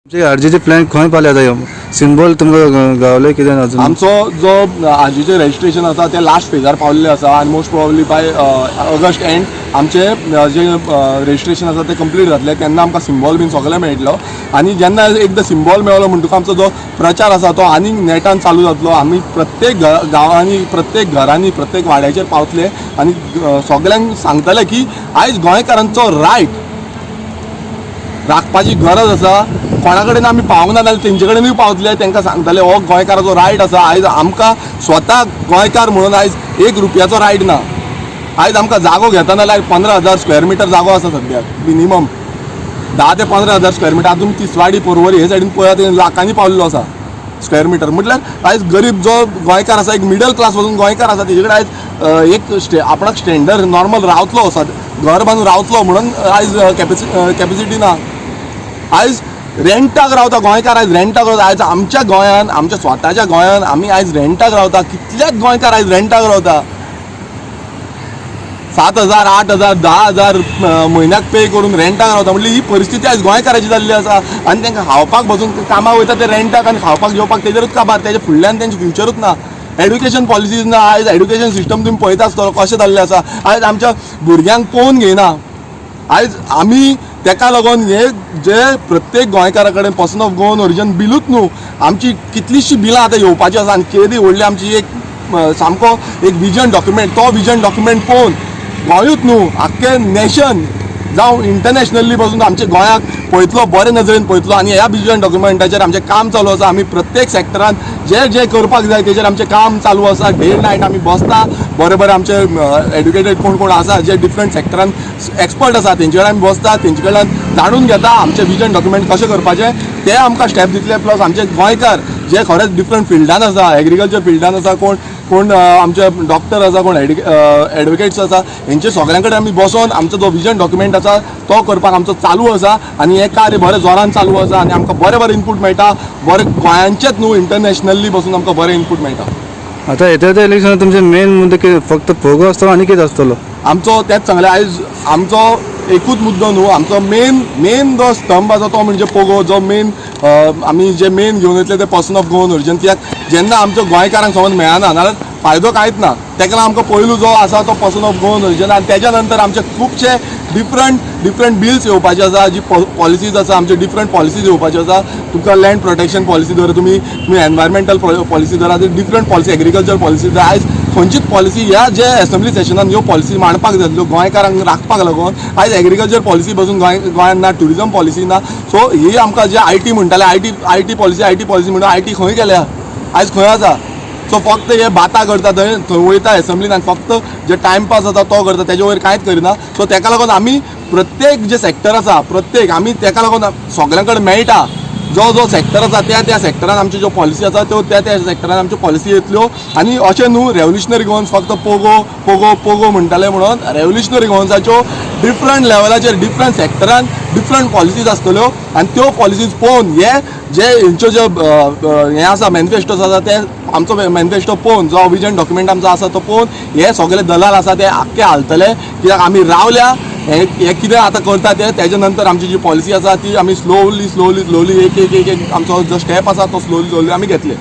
आरजीचे plan खंय पावले आतां सिम्बॉल तुमकां गावले कितें अजून? आमचो जो आरजीचे रजिस्ट्रेशन आसा ते लास्ट फेजार पावल्ले आसा आनी most probably bye August end आमचे जे रजिस्ट्रेशन आसा ते कंप्लीट जातले तेन्ना आमकां सिम्बॉल बीन सगळें मेळटलो आनी जेन्ना एकदां सिम्बॉल मेळलो म्हणटकूच आमचो जो प्रचार आसा तो आनीक नेटान चालू जातलो. आमी प्रत्येक गांवांनी प्रत्येक घरांनी प्रत्येक वाड्याचेर पावतले आनी सगळ्यांक सांगतले की आयज गोंयकारांचो रायट राखपाची गरज आसा. कोणा कडेन आमी पावूंक ना जाल्यार तेंचे कडेनूय पावतले, तांकां सांगतले हो गोंयकाराचो रायट आसा. आयज आमकां स्वता गोंयकार म्हणून आयज 1 रुपयाचो रायट ना. आयज आमकां जागो घेता जाल्यार 15,000 स्क्वेअर मिटर जागो आसा सद्याक मिनिमम 10 ते 15,000 स्क्वेअर मिटर. आतां तुमी तिसवाडी पर्वरी हे सायडीन पळयात लाखांनी पावल्लो आसा स्क्वेअर मिटर. म्हटल्यार आयज गरीब जो गोंयकार आसा, एक मिडल क्लास वचून गोंयकार आसा, तेजे कडेन आयज एक आपणाक स्टँडर्ड नॉर्मल रावतलो आसा, घर बांदून रावतलो म्हणून आयज कॅपेसिटी ना. आयज रेंटाक रावता गोंयकार, आयज रेंटाक रावता. आयज आमच्या गोंयान, आमच्या स्वताच्या गोंयान आमी आयज रेंटाक रावता. कितलेच गोंयकार आयज रेंटाक रावता. 7,000 8,000 10,000 म्हयन्याक पे करून रेंटाक रावता. म्हणजे ही परिस्थिती आयज गोंयकाराची जाल्ली आसा. आनी तांकां खावपाक बसून कामाक वयता ते रेंटाक आनी खावपाक जेवपाक तेजेरूच काबार. तेजे फुडल्यान तेंचे फ्युचरूच ना. एड्युकेशन पॉलिसीज ना. आयज एड्युकेशन सिस्टम तुमी पळयता आसतलो कशें जाल्लें आसा. आयज आमच्या भुरग्यांक पळोवन घेयना. आयज आमी तेका लागून हे जे प्रत्येक गोंयकारा कडेन पर्सन ऑफ गोवन ओरिजिन बिलूच न्हू, आमची कितलींशीं बिलां आतां येवपाची आसा आनी केदी व्हडली आमची एक सामको एक विजन डॉक्युमेंट. तो विजन डॉक्युमेंट पळोवन गोंयूच न्हू आख्खे नॅशन जावं इंटरनॅशनली पासून आमच्या गोंयाक पळयतलो, बरे नजरेन पळयतलो. आनी ह्या विजन डॉक्युमेंटाचेर आमचें काम चालू आसा. आमी प्रत्येक सेक्टरान जे जे करपाक जाय तेजेर आमचें काम चालू आसा. डे नायट आमी बसता, बरे बरे आमचे एड्युकेटेड कोण कोण आसा जे डिफरंट सेक्टरान एक्सपर्ट आसा तेंचे कडेन आमी बसता, तेंचे कडल्यान जाणून घेता आमचें विजन डॉक्युमेंट कशें करपाचें ते आमकां स्टेप दितले. प्लस आमचे गोंयकार जे खरेंच डिफरंट फिल्डान आसा, एग्रीकल्चर फिल्डान आसा, कोण आमचे डॉक्टर आसा, कोण एडवोकेट्स आसा, हेंचे सगळ्यां कडेन आमी बसोन आमचो जो विजन डॉक्युमेंट आसा तो करपाक आमचो चालू आसा. आनी हें कार्य बरें जोरान चालू आसा आनी आमकां बरें इनपूट मेळटा. बरें गोंयांचेच न्हू इंटरनॅशनली बसून आमकां बरें इनपूट मेळटा. आतां येता त्या इलेक्शनाक तुमचे मेन मुद्दे कितें? फक्त फोगो आसतलो आनी कितें आसतलो? आमचो तेच सांगलें, आयज आमचो एकूच मुद्दो न्हू, आमचो मेन जो स्तंभ आसा तो म्हणजे पोगो. जो मेन आमी जे मेन घेवन येतले ते पर्सन ऑफ गोवन ओरिजिन. कित्याक जेन्ना आमच्या गोंयकारांक समज मेळना जाल्यार फायदो कांयच ना. तेका लागून आमकां पयलू जो आसा तो पर्सन ऑफ गोवन ओरिजिन. आनी तेज्या नंतर आमचे खुबशे डिफरंट बिल्स येवपाचे आसा, जी पॉलिसीज आसा, आमचे डिफरंट पॉलिसीज येवपाचे आसा. तुमकां लँड प्रोटेक्शन पॉलिसी धर, तुम्ही एनवायरमेंटल पॉलिसी धरा, डिफरंट पॉलिसी, एग्रीकल्चर पॉलिसी धर. आयज खंयचीच पॉलिसी ह्या जे असेंब्ली सेशनान ह्यो पॉलिसी मांडपाक जाय गोंयकारांक राखपाक लागून आयज एग्रीकल्चर पॉलिसी पासून गोंयांत ना, ट्युरिजम पॉलिसी ना. सो ही आमकां जे आयटी म्हणटाले, आयटी पॉलिसी म्हणून आयटी खंय गेल्या, आयज खंय आसा. सो फक्त हे बाता करता, थंय वयता एसेंब्लीन आनी फक्त जे टायमपास जाता तो करता, तेजे वयर कांयच करिना. सो तेका लागून आमी प्रत्येक जे सेक्टर आसा प्रत्येक आमी तेका लागून सगळ्यां कडेन मेळटा. जो सेक्टर आसा त्या सेक्टरान आमच्यो ज्यो पॉलिसी आसा त्यो त्या सेक्टरान आमच्यो पॉलिसी येतल्यो. आनी अशें न्हू रेव्होल्युशनरी गोवन्स फक्त पोगो म्हणटाले म्हणून रेव्होल्युशनरी गोवन्साच्यो डिफरंट लेवलाचेर डिफरंट सेक्टरान डिफरंट पॉलिसीज आसतल्यो. आनी त्यो पॉलिसीज पळोवन हे जे हेंच्यो जे हें आसा मॅनिफेस्टोज आसा ते आमचो मॅनिफेस्टो पळोवन, जो विजन डॉक्युमेंट आमचो आसा तो पळोवन हे सगळे दलाल आसा ते आख्खे हालतले. कित्याक आमी रावल्या हे कितें आतां करता तेज्या नंतर आमची जी पॉलिसी आसा ती आमी स्लोली एक आमचो जो स्टेप आसा तो स्लोली आमी घेतले.